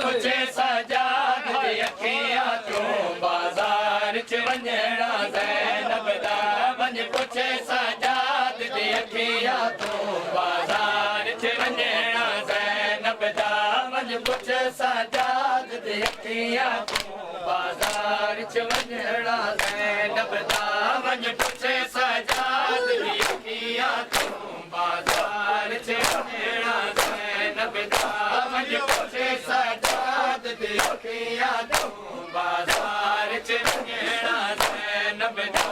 पुछे सजाद दी अखियां तू बाजार च वंजणा ज़ैनब दा वंज पुछे सजाद दी अखियां तू बाजार च वंजणा ज़ैनब दा वंज पुछे सजाद दी अखियां तू बाजार च वंजणा ज़ैनब दा वंज पुछे सजाद दी अखियां तू बाजार च वंजणा ज़ैनब दा वंज पुछे सजाद दी अखियां तू बाजार च वंजणा ज़ैनब दा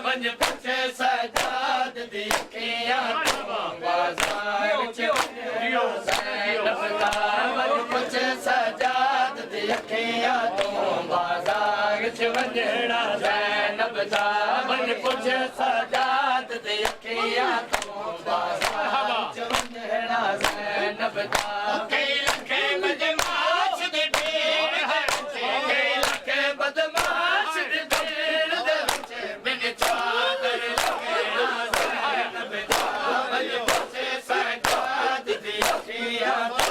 वंज पुछे सजाद दी अखियां तू बाजार च वंजणा ज़ैनब दा वंज पुछे सजाद दी अखियां तू बाजार च वंजणा ज़ैनब दा वंज पुछे सजाद दी अखियां तू बाजार च वंजणा ज़ैनब दा कई लखे बदमाश दे ढेर दे विच कई लखे बदमाश दे ढेर दे विच बिन चादर लगणा ज़ैनब दा वंज पुछे सजाद दी अखियां तू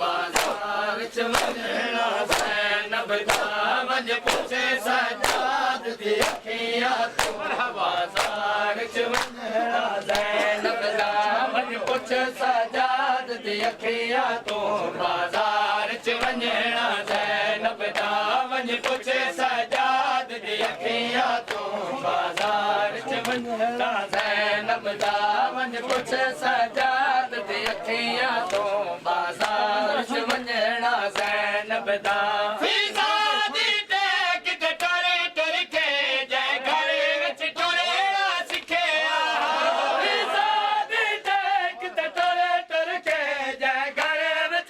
बाजार च वंजणा ज़ैनब दा वंज पुछे सजाद दी अखियां तू बाजार च वंजणा ज़ैनब दा वंज पुछे सजाद दी अखियां तू बाजार च वंजणा ज़ैनब दा वंज पुछे सजाद दी अखियां तू बाजार च वंजणा ज़ैनब दा वंज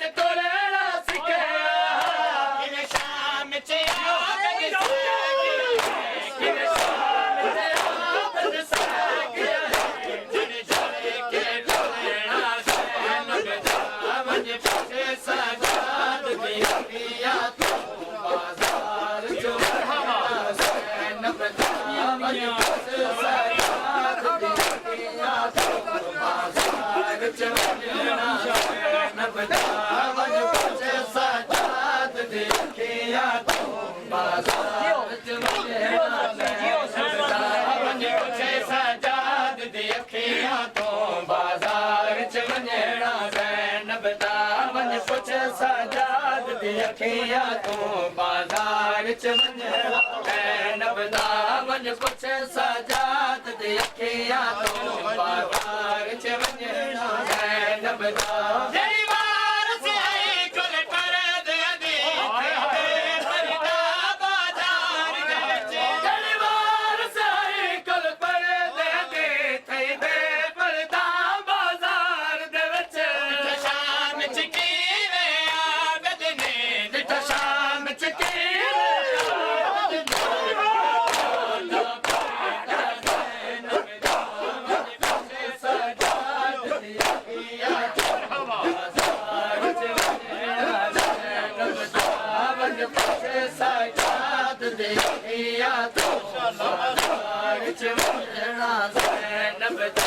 पुछे सजाद दी अखियां तू बाजार च वंजणा ज़ैनब दा सजाद दी अखियां तू बाजार च वंजणा ज़ैनब दा वंज पुछे सजाद दी अखियां तू बाजार च वंजणा ज़ैनब दा सजाद दी अखियां तू बाजार च वंजणा ज़ैनब दा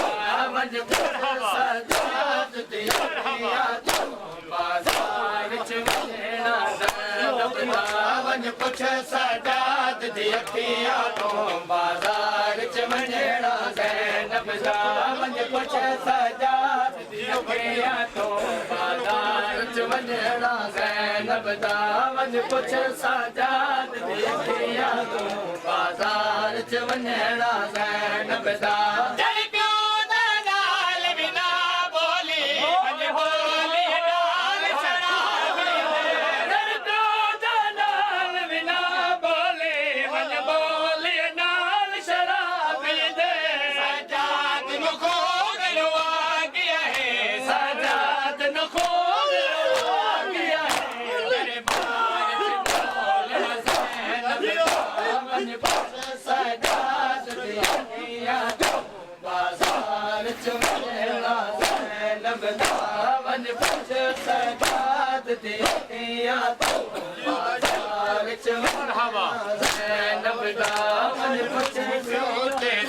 वंज पुछे सजाद दी अखियां तू बाजार च वंजणा ज़ैनब दा वंज पुछे सजाद दी अखियां तू बाजार च वंजणा ज़ैनब दा वंज पुछे सजाद दी अखियां तू बाजार च वंजणा ज़ैनब दा वंज पुछे सजाद दी अखियां तू बाजार च वंजणा ज़ैनब दा वंज पुछे सजाद दी अखियां तू बाजार च वंजणा ज़ैनब दा वंज पुछे